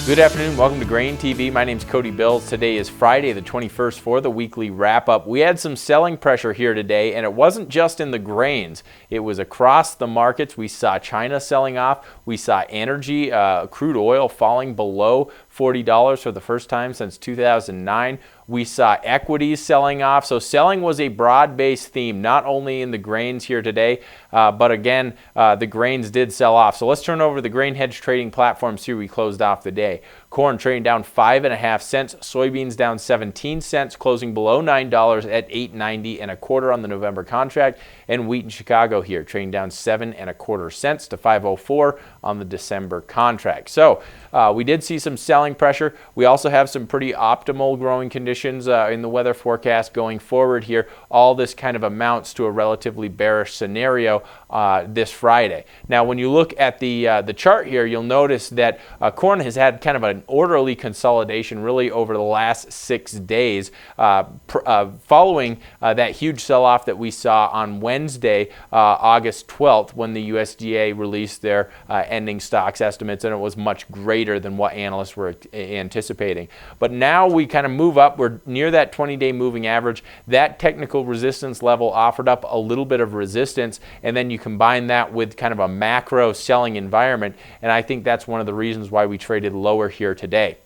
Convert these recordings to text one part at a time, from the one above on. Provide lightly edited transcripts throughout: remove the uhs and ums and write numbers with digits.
Good afternoon, welcome to GrainTV. My name's Cody Bills. Today is Friday the 21st for the weekly wrap-up. We had some selling pressure here today, and it wasn't just in the grains. It was across the markets. We saw China selling off. We saw energy, crude oil falling below $40 for the first time since 2009. We saw equities selling off. So selling was a broad-based theme, not only in the grains here today, but again, the grains did sell off. So let's turn over to the grain hedge trading platform, see where we closed off the day. Corn trading down 5.5 cents, soybeans down 17 cents, closing below $9 at $8.90 on the November contract, and wheat in Chicago here trading down 7.25 cents to $5.04 on the December contract. So we did see some selling pressure. We also have some pretty optimal growing conditions in the weather forecast going forward here. All this kind of amounts to a relatively bearish scenario this Friday. Now, when you look at the chart here, you'll notice that corn has had kind of an orderly consolidation really over the last 6 days following that huge sell-off that we saw on Wednesday, August 12th, when the USDA released their ending stocks estimates, and it was much greater than what analysts were anticipating. But now we kind of move up. We're near that 20-day moving average. That technical resistance level offered up a little bit of resistance, and then you combine that with kind of a macro selling environment, and I think that's one of the reasons why we traded lower here today.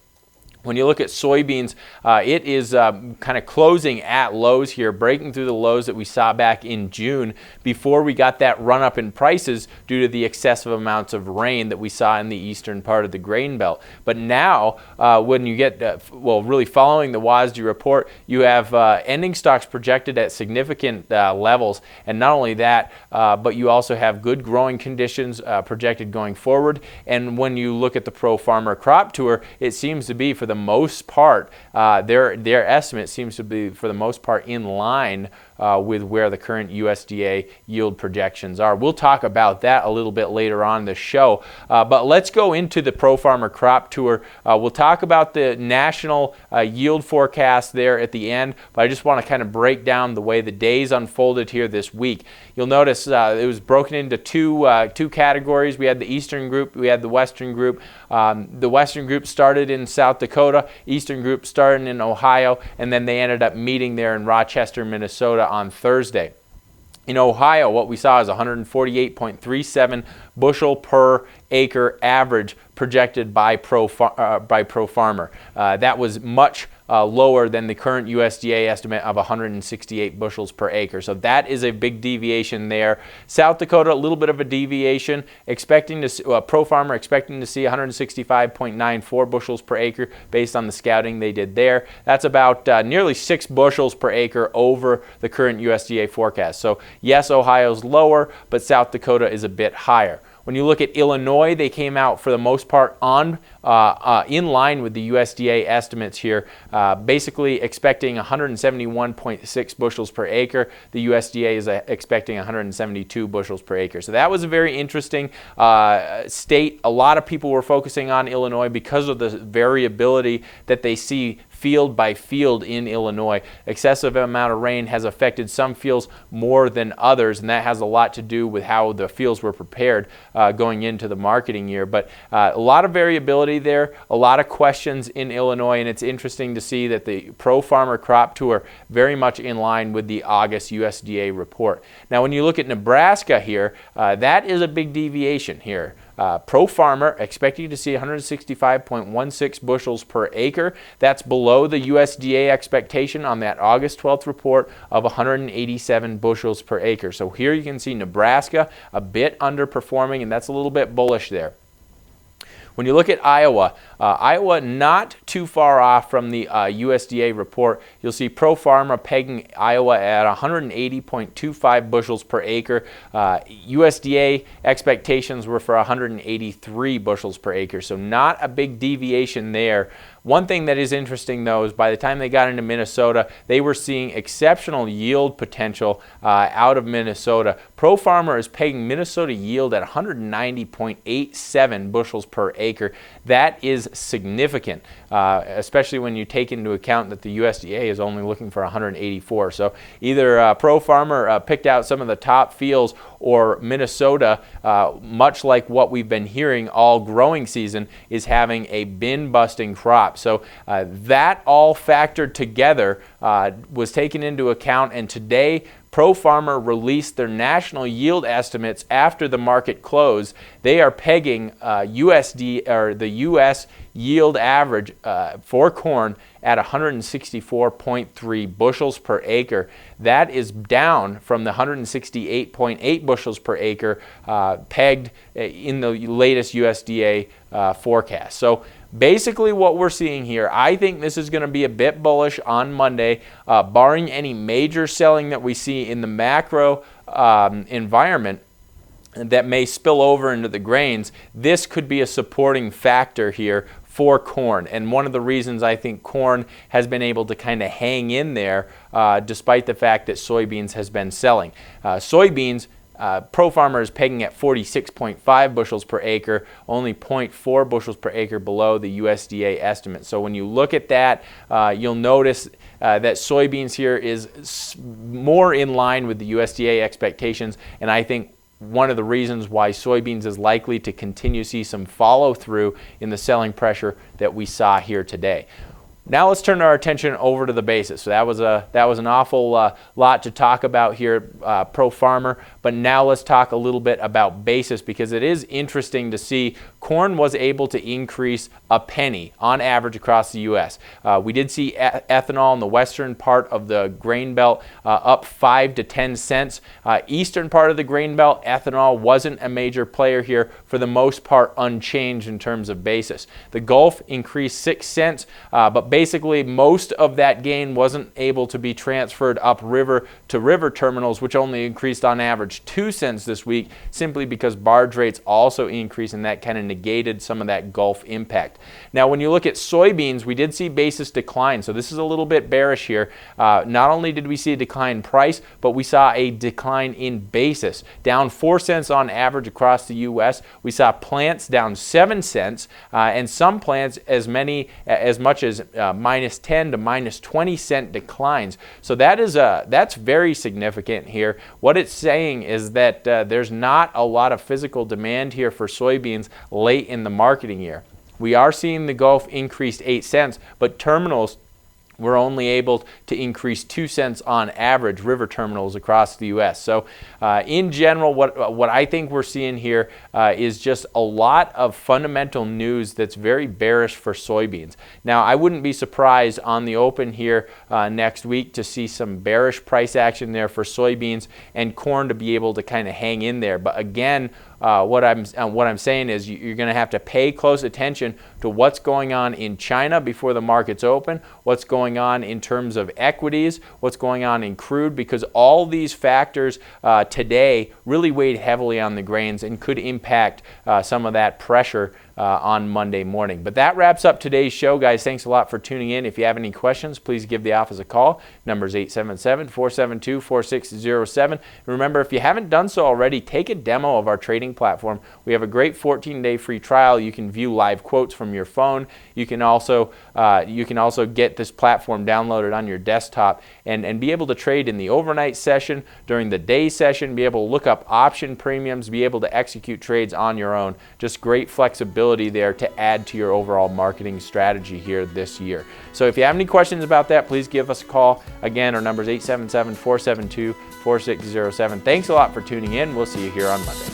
When you look at soybeans, it is kind of closing at lows here, breaking through the lows that we saw back in June before we got that run up in prices due to the excessive amounts of rain that we saw in the eastern part of the grain belt. But now, when you get, really following the WASDE report, you have ending stocks projected at significant levels. And not only that, but you also have good growing conditions projected going forward. And when you look at the Pro Farmer Crop Tour, it seems to be, for the most part, their estimate seems to be for the most part in line with where the current USDA yield projections are. We'll talk about that a little bit later on in the show, but let's go into the Pro Farmer Crop Tour. We'll talk about the national yield forecast there at the end, but I just want to kind of break down the way the days unfolded here this week. You'll notice it was broken into two categories. We had the Eastern group, we had the Western group. The Western group started in South Dakota, Eastern group started in Ohio, and then they ended up meeting there in Rochester, Minnesota on Thursday. In Ohio, what we saw is 148.37 bushel per acre average projected by Pro Farmer. That was much lower than the current USDA estimate of 168 bushels per acre. So that is a big deviation there. South Dakota, a little bit of a deviation, expecting to Pro Farmer expecting to see 165.94 bushels per acre based on the scouting they did there. That's about nearly 6 bushels per acre over the current USDA forecast. So yes, Ohio's lower, but South Dakota is a bit higher. When you look at Illinois, they came out for the most part in line with the USDA estimates here, basically expecting 171.6 bushels per acre. The USDA is expecting 172 bushels per acre. So that was a very interesting state. A lot of people were focusing on Illinois because of the variability that they see field by field in Illinois. Excessive amount of rain has affected some fields more than others, and that has a lot to do with how the fields were prepared going into the marketing year. But a lot of variability there, a lot of questions in Illinois, and it's interesting to see that the Pro Farmer Crop Tour very much in line with the August USDA report. Now, when you look at Nebraska here, that is a big deviation here. Pro Farmer expecting to see 165.16 bushels per acre. That's below the USDA expectation on that August 12th report of 187 bushels per acre. So here you can see Nebraska a bit underperforming, and that's a little bit bullish there. When you look at Iowa, Iowa not too far off from the USDA report. You'll see Pro Farmer pegging Iowa at 180.25 bushels per acre. USDA expectations were for 183 bushels per acre, so not a big deviation there. One thing that is interesting though is by the time they got into Minnesota, they were seeing exceptional yield potential out of Minnesota. Pro Farmer is pegging Minnesota yield at 190.87 bushels per acre. That is significant, especially when you take into account that the USDA is only looking for 184. So either Pro Farmer picked out some of the top fields, or Minnesota, much like what we've been hearing all growing season, is having a bin-busting crop. So that all factored together was taken into account, and today Pro Farmer released their national yield estimates after the market closed. They are pegging the U.S. yield average for corn at 164.3 bushels per acre. That is down from the 168.8 bushels per acre pegged in the latest USDA forecast. So basically what we're seeing here, I think this is going to be a bit bullish on Monday, barring any major selling that we see in the macro environment that may spill over into the grains. This could be a supporting factor here for corn, and one of the reasons I think corn has been able to kind of hang in there despite the fact that soybeans has been selling. Soybeans, Pro Farmer is pegging at 46.5 bushels per acre, only 0.4 bushels per acre below the USDA estimate. So when you look at that, you'll notice that soybeans here is more in line with the USDA expectations, and I think one of the reasons why soybeans is likely to continue to see some follow through in the selling pressure that we saw here today. Now let's turn our attention over to the basis. So that was an awful lot to talk about here, Pro Farmer. But now let's talk a little bit about basis, because it is interesting to see corn was able to increase a penny on average across the U.S. We did see ethanol in the western part of the grain belt up 5 to 10 cents. Eastern part of the grain belt, ethanol wasn't a major player here, for the most part unchanged in terms of basis. The Gulf increased 6 cents, but basically most of that gain wasn't able to be transferred upriver to river terminals, which only increased on average 2 cents this week, simply because barge rates also increased, and that kind of negated some of that Gulf impact. Now when you look at soybeans, we did see basis decline, so this is a little bit bearish here. Not only did we see a decline in price, but we saw a decline in basis, down 4 cents on average across the U.S. We saw plants down 7 cents, and some plants as much as minus 10 to minus 20 cent declines. So that's very significant here. What it's saying is that there's not a lot of physical demand here for soybeans late in the marketing year. We are seeing the Gulf increase 8 cents, but terminals were only able to increase 2 cents on average, river terminals across the U.S. So in general, what I think we're seeing here is just a lot of fundamental news that's very bearish for soybeans. Now, I wouldn't be surprised on the open here next week to see some bearish price action there for soybeans, and corn to be able to kind of hang in there. But again, what I'm saying is you're going to have to pay close attention to what's going on in China before the markets open, what's going on in terms of equities, what's going on in crude, because all these factors today really weighed heavily on the grains and could impact some of that pressure on Monday morning. But that wraps up today's show, guys. Thanks a lot for tuning in. If you have any questions, please give the office a call. Number is 877-472-4607. Remember, if you haven't done so already, take a demo of our trading platform. We have a great 14-day free trial. You can view live quotes from your phone. You can also get this platform downloaded on your desktop and be able to trade in the overnight session, during the day session, be able to look up option premiums, be able to execute trades on your own. Just great flexibility there to add to your overall marketing strategy here this year. So if you have any questions about that, please give us a call. Again, our number is 877-472-4607. Thanks a lot for tuning in. We'll see you here on Monday.